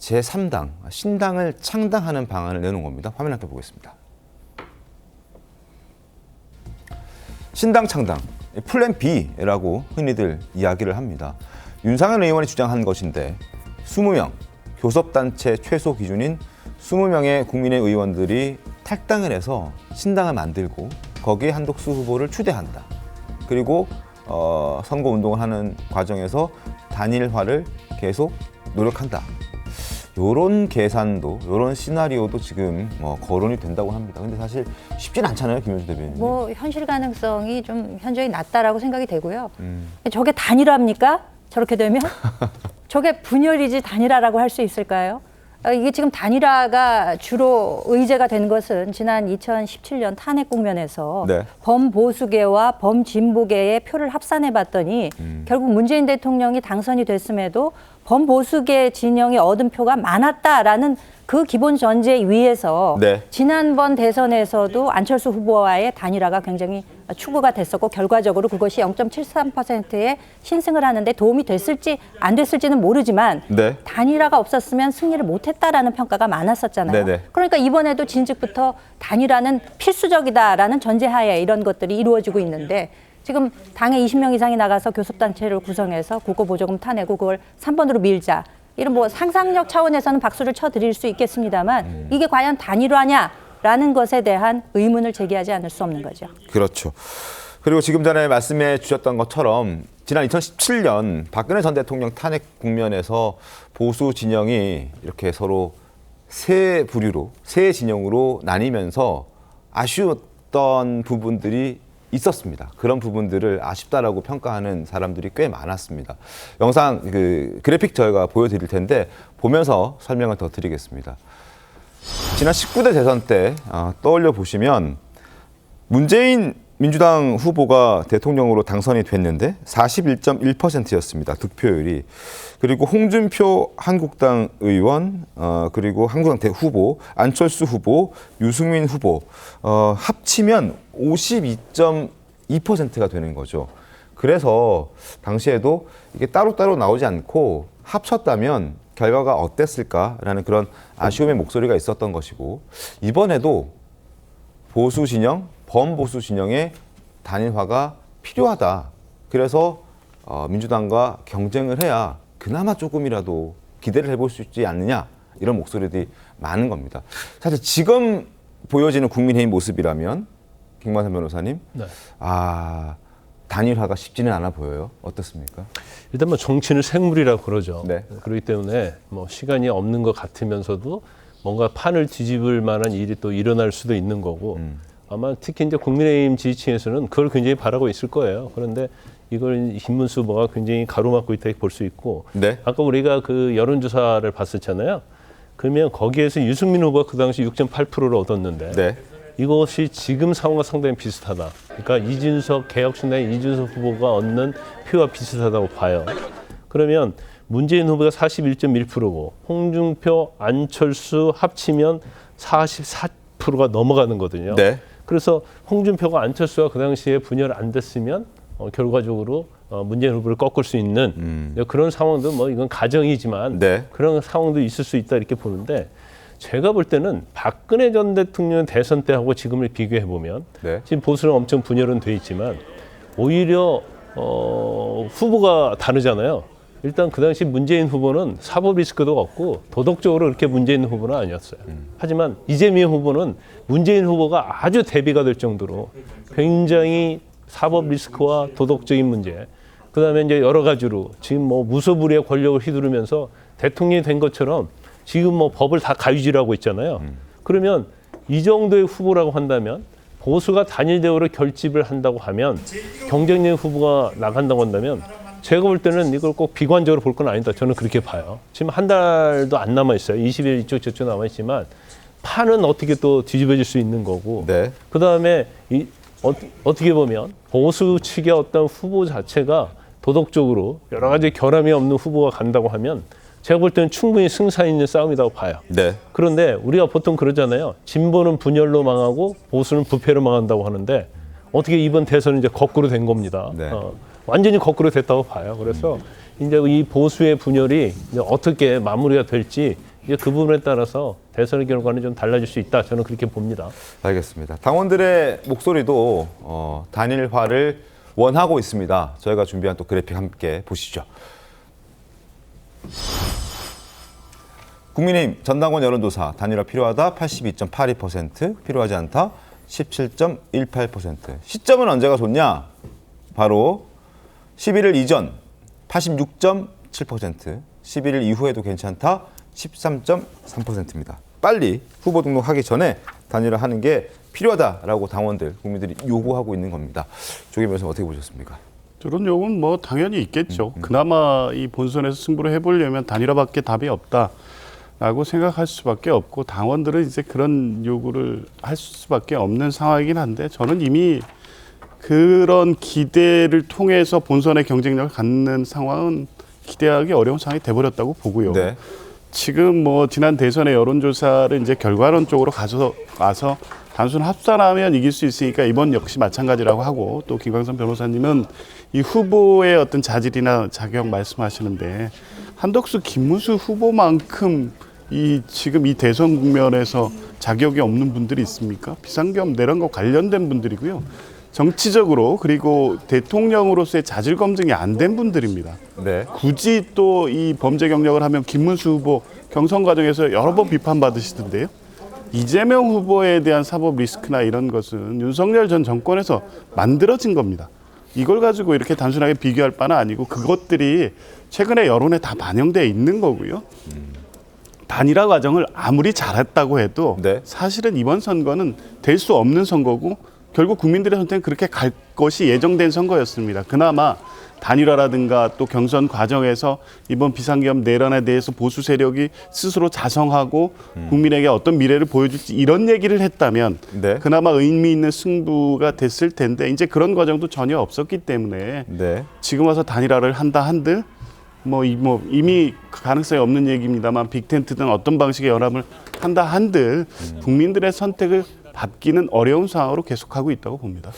제3당, 신당을 창당하는 방안을 내놓은 겁니다. 화면 함께 보겠습니다. 신당 창당, 플랜 B라고 흔히들 이야기를 합니다. 윤상현 의원이 주장한 것인데 20명, 교섭단체 최소 기준인 20명의 국민의 의원들이 탈당을 해서 신당을 만들고 거기에 한독수 후보를 추대한다. 그리고 선거운동을 하는 과정에서 단일화를 계속 노력한다. 요런 계산도, 요런 시나리오도 지금 거론이 된다고 합니다. 근데 사실 쉽진 않잖아요, 김현주 대변인. 뭐 현실 가능성이 좀 현저히 낮다라고 생각이 되고요. 저게 단일화입니까? 저렇게 되면? 저게 분열이지 단일화라고 할 수 있을까요? 이게 지금 단일화가 주로 의제가 된 것은 지난 2017년 탄핵 국면에서 네. 범보수계와 범진보계의 표를 합산해 봤더니 결국 문재인 대통령이 당선이 됐음에도 범보수계 진영이 얻은 표가 많았다라는 그 기본 전제 위에서 네. 지난번 대선에서도 안철수 후보와의 단일화가 굉장히 추구가 됐었고 결과적으로 그것이 0.73%의 신승을 하는데 도움이 됐을지 안 됐을지는 모르지만 네. 단일화가 없었으면 승리를 못했다라는 평가가 많았었잖아요. 네네. 그러니까 이번에도 진즉부터 단일화는 필수적이다라는 전제하에 이런 것들이 이루어지고 있는데 지금 당에 20명 이상이 나가서 교섭단체를 구성해서 국고보조금 타내고 그걸 3번으로 밀자. 이런 뭐 상상력 차원에서는 박수를 쳐드릴 수 있겠습니다만 이게 과연 단일화냐라는 것에 대한 의문을 제기하지 않을 수 없는 거죠. 그렇죠. 그리고 지금 전에 말씀해 주셨던 것처럼 지난 2017년 박근혜 전 대통령 탄핵 국면에서 보수 진영이 이렇게 서로 세 부류로, 세 진영으로 나뉘면서 아쉬웠던 부분들이 있었습니다. 그런 부분들을 아쉽다라고 평가하는 사람들이 꽤 많았습니다. 영상 그래픽 저희가 보여드릴 텐데 보면서 설명을 더 드리겠습니다. 지난 19대 대선 때 떠올려 보시면 문재인 민주당 후보가 대통령으로 당선이 됐는데 41.1%였습니다. 득표율이. 그리고 홍준표 한국당 의원, 그리고 한국당 후보, 안철수 후보, 유승민 후보 합치면 52.2%가 되는 거죠. 그래서 당시에도 이게 따로따로 나오지 않고 합쳤다면 결과가 어땠을까라는 그런 아쉬움의 목소리가 있었던 것이고 이번에도 보수 진영, 범보수 진영의 단일화가 필요하다. 그래서 민주당과 경쟁을 해야 그나마 조금이라도 기대를 해볼 수 있지 않느냐 이런 목소리들이 많은 겁니다. 사실 지금 보여지는 국민의힘 모습이라면 김관삼 변호사님, 네. 단일화가 쉽지는 않아 보여요. 어떻습니까? 일단 뭐 정치는 생물이라고 그러죠. 네. 그렇기 때문에 뭐 시간이 없는 것 같으면서도 뭔가 판을 뒤집을 만한 일이 또 일어날 수도 있는 거고 아마 특히 이제 국민의힘 지지층에서는 그걸 굉장히 바라고 있을 거예요. 그런데 이걸 김문수 후보가 굉장히 가로막고 있다 볼 수 있고 네. 아까 우리가 그 여론조사를 봤었잖아요. 그러면 거기에서 유승민 후보가 그 당시 6.8%를 얻었는데 네. 이것이 지금 상황과 상당히 비슷하다. 그러니까 개혁신당의 이준석 후보가 얻는 표와 비슷하다고 봐요. 그러면 문재인 후보가 41.1%고 홍준표, 안철수 합치면 44%가 넘어가는 거거든요. 네. 그래서 홍준표가 안철수가 그 당시에 분열 안 됐으면 결과적으로 문재인 후보를 꺾을 수 있는 그런 상황도 뭐 이건 가정이지만 네. 그런 상황도 있을 수 있다 이렇게 보는데 제가 볼 때는 박근혜 전 대통령 대선 때하고 지금을 비교해 보면 네. 지금 보수는 엄청 분열은 돼 있지만 오히려 후보가 다르잖아요. 일단 그 당시 문재인 후보는 사법 리스크도 없고 도덕적으로 그렇게 문재인 후보는 아니었어요. 하지만 이재명 후보는 문재인 후보가 아주 대비가 될 정도로 굉장히 사법 리스크와 도덕적인 문제, 그다음에 이제 여러 가지로 지금 뭐 무소불위의 권력을 휘두르면서 대통령이 된 것처럼 지금 뭐 법을 다 가위질하고 있잖아요. 그러면 이 정도의 후보라고 한다면 보수가 단일 대우로 결집을 한다고 하면 경쟁력 후보가 나간다고 한다면 제가 볼 때는 이걸 꼭 비관적으로 볼 건 아니다. 저는 그렇게 봐요. 지금 한 달도 안 남아 있어요. 20일 이쪽 저쪽 남아 있지만 판은 어떻게 또 뒤집어질 수 있는 거고. 네. 그다음에 어떻게 보면 보수 측의 어떤 후보 자체가 도덕적으로 여러 가지 결함이 없는 후보가 간다고 하면 제가 볼 때는 충분히 승산 있는 싸움이라고 봐요. 네. 그런데 우리가 보통 그러잖아요. 진보는 분열로 망하고 보수는 부패로 망한다고 하는데 어떻게 이번 대선은 이제 거꾸로 된 겁니다. 네. 완전히 거꾸로 됐다고 봐요. 그래서 이제 이 보수의 분열이 이제 어떻게 마무리가 될지 이제 그 부분에 따라서 대선의 결과는 좀 달라질 수 있다. 저는 그렇게 봅니다. 알겠습니다. 당원들의 목소리도 단일화를 원하고 있습니다. 저희가 준비한 또 그래픽 함께 보시죠. 국민의힘 전당원 여론조사 단일화 필요하다 82.82%, 필요하지 않다 17.18%. 시점은 언제가 좋냐? 바로 11일 이전 86.7%, 11일 이후에도 괜찮다 13.3%입니다. 빨리 후보 등록하기 전에 단일화하는 게 필요하다라고 당원들, 국민들이 요구하고 있는 겁니다. 조계명 의원님 어떻게 보셨습니까? 저런 요구는 뭐 당연히 있겠죠. 그나마 이 본선에서 승부를 해보려면 단일화밖에 답이 없다라고 생각할 수밖에 없고 당원들은 이제 그런 요구를 할 수밖에 없는 상황이긴 한데 저는 이미 그런 기대를 통해서 본선의 경쟁력을 갖는 상황은 기대하기 어려운 상황이 돼버렸다고 보고요. 네. 지금 뭐 지난 대선의 여론조사를 이제 결과론적으로 와서 단순 합산하면 이길 수 있으니까 이번 역시 마찬가지라고 하고 또 김광선 변호사님은 이 후보의 어떤 자질이나 자격 말씀하시는데 한덕수, 김문수 후보만큼 지금 이 대선 국면에서 자격이 없는 분들이 있습니까? 비상계엄 내란과 관련된 분들이고요. 정치적으로 그리고 대통령으로서의 자질 검증이 안 된 분들입니다. 네. 굳이 또 이 범죄 경력을 하면 김문수 후보 경선 과정에서 여러 번 비판받으시던데요. 이재명 후보에 대한 사법 리스크나 이런 것은 윤석열 전 정권에서 만들어진 겁니다. 이걸 가지고 이렇게 단순하게 비교할 바는 아니고 그것들이 최근에 여론에 다 반영되어 있는 거고요. 단일화 과정을 아무리 잘했다고 해도 네. 사실은 이번 선거는 될 수 없는 선거고 결국 국민들의 선택은 그렇게 갈 것이 예정된 선거였습니다. 그나마 단일화라든가 또 경선 과정에서 이번 비상계엄 내란에 대해서 보수 세력이 스스로 자성하고 국민에게 어떤 미래를 보여줄지 이런 얘기를 했다면 네. 그나마 의미 있는 승부가 됐을 텐데 이제 그런 과정도 전혀 없었기 때문에 네. 지금 와서 단일화를 한다 한들 뭐 이미 가능성이 없는 얘기입니다만 빅텐트든 어떤 방식의 연합을 한다 한들 국민들의 선택을 받기는 어려운 상황으로 계속하고 있다고 봅니다.